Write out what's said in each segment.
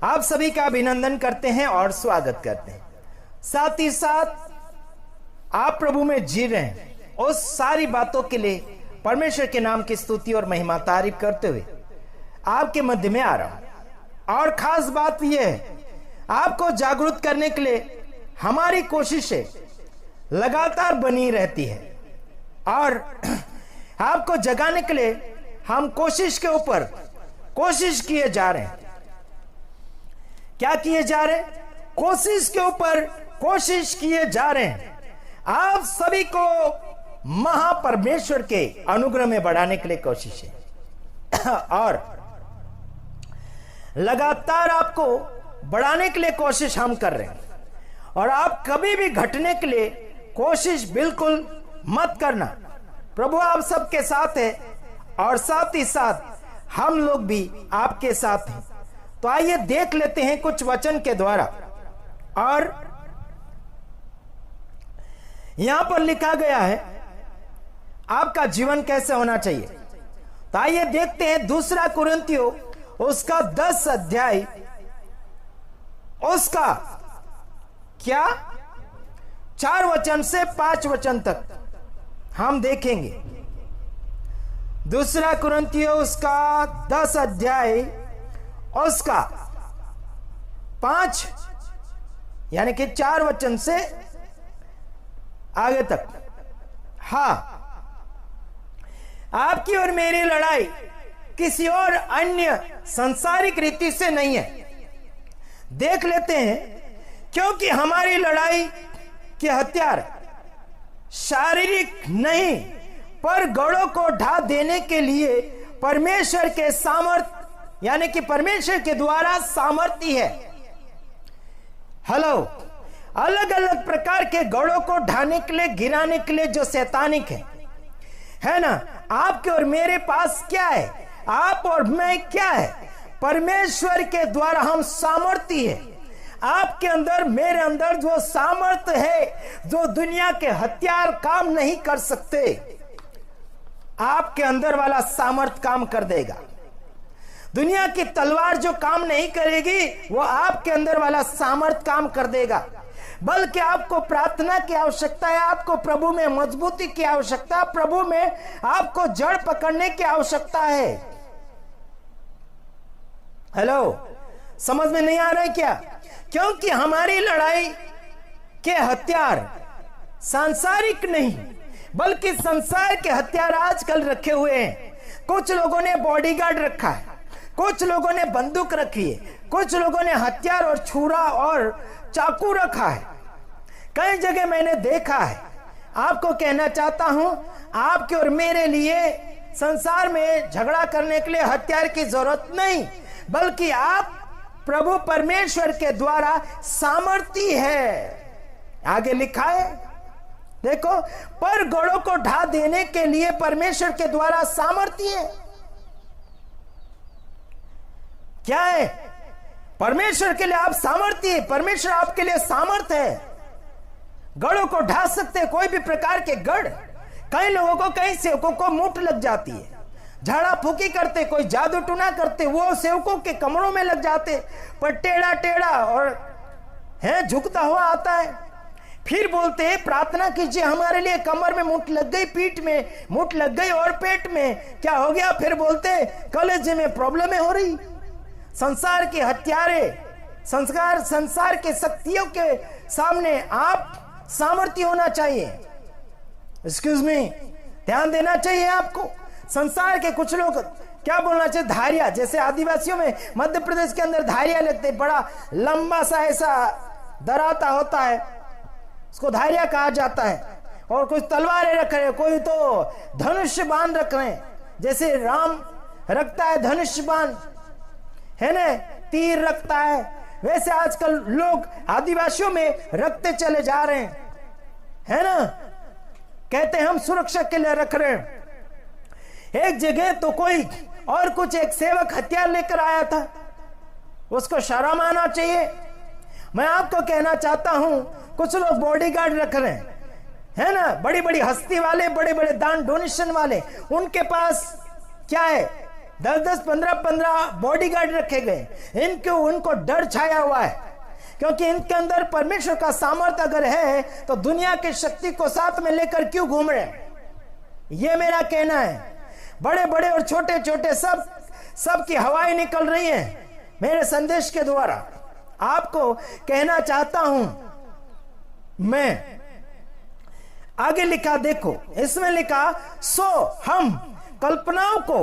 आप सभी का अभिनंदन करते हैं और स्वागत करते हैं। साथ ही साथ आप प्रभु में जी रहे हैं, उस सारी बातों के लिए परमेश्वर के नाम की स्तुति और महिमा तारीफ करते हुए आपके मध्य में आ रहा हूं। और खास बात यह है, आपको जागरूक करने के लिए हमारी कोशिशें लगातार बनी रहती है और आपको जगाने के लिए हम कोशिश के ऊपर कोशिश किए जा रहे हैं। क्या किए जा रहे हैं? कोशिश के ऊपर कोशिश किए जा रहे हैं आप सभी को महापरमेश्वर के अनुग्रह में बढ़ाने के लिए कोशिश है और लगातार आपको बढ़ाने के लिए कोशिश हम कर रहे हैं। और आप कभी भी घटने के लिए कोशिश बिल्कुल मत करना। प्रभु आप सबके साथ है और साथ ही साथ हम लोग भी आपके साथ हैं। तो आइए देख लेते हैं कुछ वचन के द्वारा। और यहां पर लिखा गया है आपका जीवन कैसे होना चाहिए। तो आइए देखते हैं 2 कुरिन्थियों उसका 10 अध्याय उसका क्या 4 वचन से 5 वचन तक हम देखेंगे। 2 कुरिन्थियों उसका 10 अध्याय उसका 5 यानी कि 4 वचन से आगे तक। हाँ, आपकी और मेरी लड़ाई किसी और अन्य सांसारिक रीति से नहीं है। देख लेते हैं, क्योंकि हमारी लड़ाई के हथियार शारीरिक नहीं पर गढ़ों को ढा देने के लिए परमेश्वर के सामर्थ यानी कि परमेश्वर के द्वारा सामर्थ्य है। हेलो, अलग अलग प्रकार के गढ़ों को ढाने के लिए, गिराने के लिए जो शैतानिक है ना, आपके और मेरे पास क्या है? आप और मैं क्या है? परमेश्वर के द्वारा हम सामर्थ्य है। आपके अंदर मेरे अंदर जो सामर्थ्य है, जो दुनिया के हथियार काम नहीं कर सकते, आपके अंदर वाला सामर्थ्य काम कर देगा। दुनिया की तलवार जो काम नहीं करेगी, वो आपके अंदर वाला सामर्थ्य काम कर देगा। बल्कि आपको प्रार्थना की आवश्यकता है, आपको प्रभु में मजबूती की आवश्यकता, प्रभु में आपको जड़ पकड़ने की आवश्यकता है। हेलो, समझ में नहीं आ रहा है क्या? क्योंकि हमारी लड़ाई के हथियार सांसारिक नहीं बल्कि संसार के हथियार आजकल रखे हुए हैं। कुछ लोगों ने बॉडीगार्ड रखा है, कुछ लोगों ने बंदूक रखी है, कुछ लोगों ने हथियार और छुरा और चाकू रखा है। कई जगह मैंने देखा है। आपको कहना चाहता हूं, आपके और मेरे लिए संसार में झगड़ा करने के लिए हथियार की जरूरत नहीं, बल्कि आप प्रभु परमेश्वर के द्वारा सामर्थ्य है। आगे लिखा है, देखो, पर गढ़ों को ढा देने के लिए परमेश्वर के द्वारा सामर्थ्य है। क्या है? परमेश्वर के लिए आप सामर्थ्य है। परमेश्वर आपके लिए सामर्थ्य है। गढ़ों को ढा सकते हैं, कोई भी प्रकार के गढ़। कई लोगों को, कई सेवकों को मूठ लग जाती है, झाड़ा फूकी करते, कोई जादू टूना करते, वो सेवकों के कमरों में लग जाते, पर टेढ़ा टेढ़ा और है झुकता हुआ आता है। फिर बोलते हैं प्रार्थना कीजिए हमारे लिए, कमर में मूठ लग गई, पीठ में मूठ लग गई और पेट में क्या हो गया? फिर बोलते कलेजे में प्रॉब्लम हो रही। संसार के हथियारे, संसार के शक्तियों के सामने आप सामर्थ्य होना चाहिए। एक्सक्यूज मी, ध्यान देना चाहिए आपको। संसार के कुछ लोग क्या बोलना चाहिए? धारिया, जैसे आदिवासियों में मध्य प्रदेश के अंदर धारिया लगते, बड़ा लंबा सा ऐसा दराता होता है, उसको धारिया कहा जाता है। और कुछ तलवारें रख रहे, कोई तो धनुष बाण रख रहे हैं, जैसे राम रखता है धनुष बाण, है ना, तीर रखता है, वैसे आजकल लोग आदिवासियों में रखते चले जा रहे हैं, है ना। कहते हैं हम सुरक्षा के लिए रख रहे हैं। एक जगह तो कोई और कुछ एक सेवक हथियार लेकर आया था, उसको शर्म आना चाहिए। मैं आपको कहना चाहता हूं, कुछ लोग बॉडीगार्ड रख रहे हैं, है ना, बड़ी बड़ी हस्ती वाले, बड़े बड़े दान डोनेशन वाले, उनके पास क्या है? 10-10, 15-15 बॉडीगार्ड रखे गए। उनको डर छाया हुआ है, क्योंकि इनके अंदर परमेश्वर का सामर्थ्य अगर है तो दुनिया की शक्ति को साथ में लेकर क्यों घूम रहे हैं? यह मेरा कहना है। बड़े बड़े और छोटे छोटे सब की हवाएं निकल रही हैं मेरे संदेश के द्वारा। आपको कहना चाहता हूं मैं। आगे लिखा देखो, इसमें लिखा, सो हम कल्पनाओं को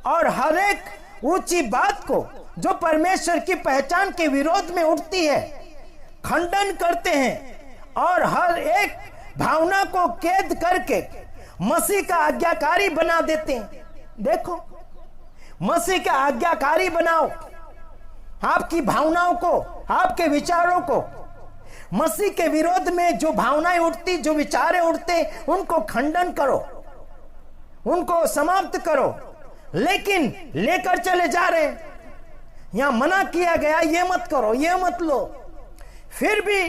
और हर एक ऊंची बात को जो परमेश्वर की पहचान के विरोध में उठती है खंडन करते हैं, और हर एक भावना को कैद करके मसीह का आज्ञाकारी बना देते हैं। देखो, मसीह का आज्ञाकारी बनाओ आपकी भावनाओं को, आपके विचारों को। मसीह के विरोध में जो भावनाएं उठती, जो विचारें उठते, उनको खंडन करो, उनको समाप्त करो। लेकिन लेकर चले जा रहे हैं, यहां मना किया गया ये मत करो, ये मत लो, फिर भी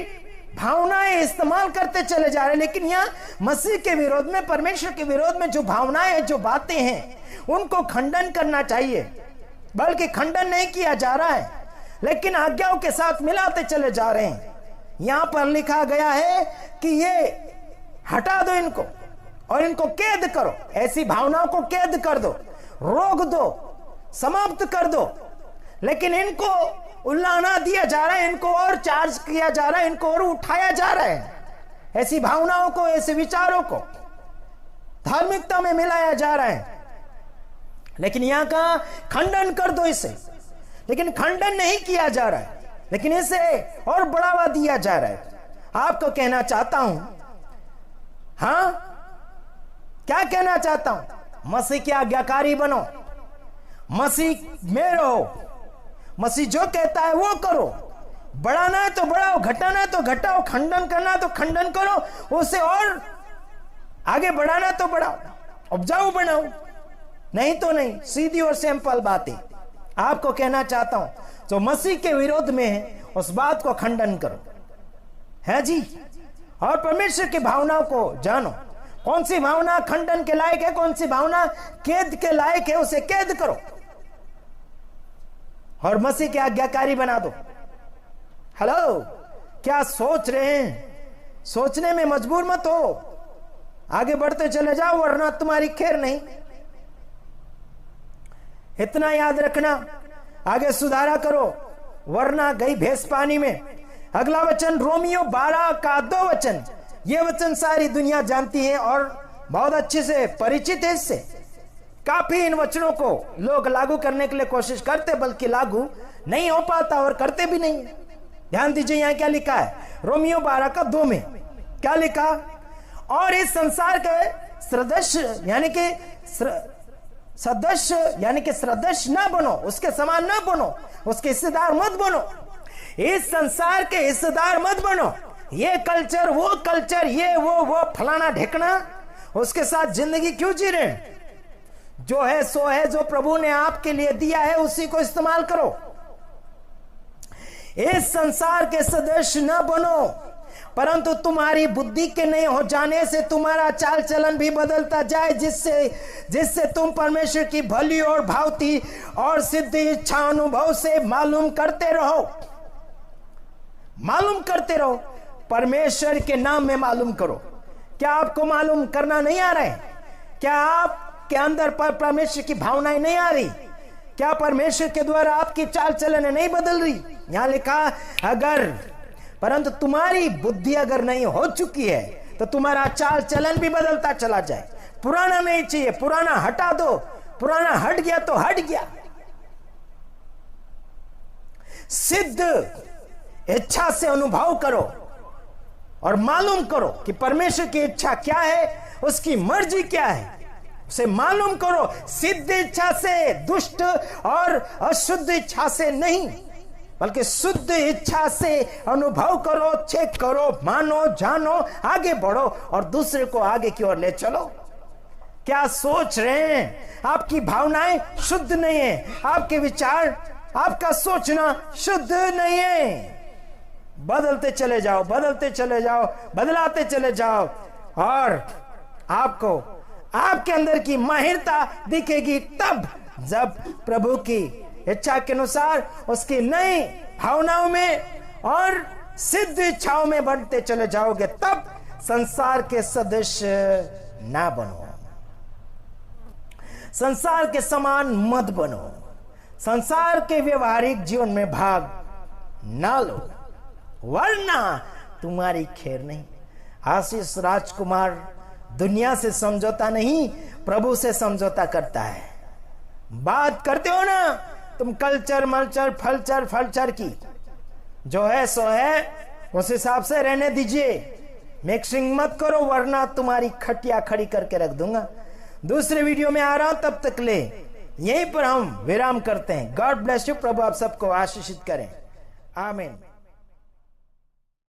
भावनाएं इस्तेमाल करते चले जा रहे हैं। लेकिन यहां मसीह के विरोध में, परमेश्वर के विरोध में जो भावनाएं हैं, जो बातें हैं, उनको खंडन करना चाहिए। बल्कि खंडन नहीं किया जा रहा है, लेकिन आज्ञाओं के साथ मिलाते चले जा रहे हैं। यहां पर लिखा गया है कि ये हटा दो इनको और इनको कैद करो। ऐसी भावनाओं को कैद कर दो, रोक दो, समाप्त कर दो। लेकिन इनको उल्लाना दिया जा रहा है, इनको और चार्ज किया जा रहा है, इनको और उठाया जा रहा है। ऐसी भावनाओं को, ऐसे विचारों को धार्मिकता में मिलाया जा रहा है। लेकिन यहां का खंडन कर दो इसे। लेकिन खंडन नहीं किया जा रहा है, लेकिन इसे और बढ़ावा दिया जा रहा है। आपको कहना चाहता हूं, हां, क्या कहना चाहता हूं? मसीह की आज्ञाकारी बनो, मसीह में रहो। मसीह जो कहता है वो करो। बढ़ाना है तो बढ़ाओ, घटाना है तो घटाओ, खंडन करना है तो खंडन करो, उसे और आगे बढ़ाना तो बढ़ाओ, उपजाऊ बनाओ, नहीं तो नहीं। सीधी और सिंपल बातें आपको कहना चाहता हूं। जो मसीह के विरोध में है उस बात को खंडन करो, है जी। और परमेश्वर की भावनाओं को जानो। कौन सी भावना खंडन के लायक है, कौन सी भावना कैद के लायक है, उसे कैद करो और मसीह के आज्ञाकारी बना दो। हेलो, क्या सोच रहे हैं? सोचने में मजबूर मत हो, आगे बढ़ते चले जाओ, वरना तुम्हारी खैर नहीं। इतना याद रखना, आगे सुधारा करो, वरना गई भैंस पानी में। अगला वचन रोमियो 12 का 2 वचन। ये वचन सारी दुनिया जानती है और बहुत अच्छे से परिचित है इससे। काफी इन वचनों को लोग लागू करने के लिए कोशिश करते, बल्कि लागू नहीं हो पाता और करते भी नहीं। ध्यान दीजिए, यहां क्या लिखा है रोमियो 12 का 2 में। क्या लिखा? और इस संसार के सदस्य यानी कि सदस्य ना बनो, उसके समान ना बनो, उसके हिस्सेदार मत बनो। इस संसार के हिस्सेदार मत बनो। ये कल्चर, वो कल्चर, ये वो फलाना ढेकना, उसके साथ जिंदगी क्यों जी रहे हैं? जो है सो है, जो प्रभु ने आपके लिए दिया है उसी को इस्तेमाल करो। इस संसार के सदस्य न बनो, परंतु तुम्हारी बुद्धि के नहीं हो जाने से तुम्हारा चाल चलन भी बदलता जाए, जिससे तुम परमेश्वर की भली और भावती और सिद्ध इच्छा अनुभव से मालूम करते रहो। मालूम करते रहो, परमेश्वर के नाम में मालूम करो। क्या आपको मालूम करना नहीं आ रहा है? क्या आपके अंदर पर परमेश्वर की भावनाएं नहीं आ रही? क्या परमेश्वर के द्वारा आपकी चाल चलन नहीं बदल रही? यहां लिखा, अगर परंतु तुम्हारी बुद्धि अगर नहीं हो चुकी है तो तुम्हारा चाल चलन भी बदलता चला जाए। पुराना नहीं चाहिए, पुराना हटा दो। पुराना हट गया तो हट गया। सिद्ध इच्छा से अनुभव करो और मालूम करो कि परमेश्वर की इच्छा क्या है, उसकी मर्जी क्या है, उसे मालूम करो। सिद्ध इच्छा से, दुष्ट और अशुद्ध इच्छा से नहीं, बल्कि शुद्ध इच्छा से अनुभव करो, चेक करो, मानो, जानो, आगे बढ़ो और दूसरे को आगे की ओर ले चलो। क्या सोच रहे हैं? आपकी भावनाएं शुद्ध नहीं है, आपके विचार, आपका सोचना शुद्ध नहीं है। बदलते चले जाओ, बदलते चले जाओ, बदलाते चले जाओ और आपको आपके अंदर की माहिरता दिखेगी। तब जब प्रभु की इच्छा के अनुसार उसकी नई भावनाओं में और सिद्ध इच्छाओं में बढ़ते चले जाओगे, तब संसार के सदस्य ना बनो, संसार के समान मत बनो, संसार के व्यवहारिक जीवन में भाग ना लो, वरना तुम्हारी खैर नहीं। आशीष राजकुमार दुनिया से समझौता नहीं, प्रभु से समझौता करता है। बात करते हो ना तुम कल्चर मल्चर फलचर फलचर की, जो है सो है, उस हिसाब से रहने दीजिए, मिक्सिंग मत करो, वरना तुम्हारी खटिया खड़ी करके रख दूंगा। दूसरे वीडियो में आ रहा हूं, तब तक ले यहीं पर हम विराम करते हैं। God bless you. प्रभु आप सबको आशीषित करें। आमीन।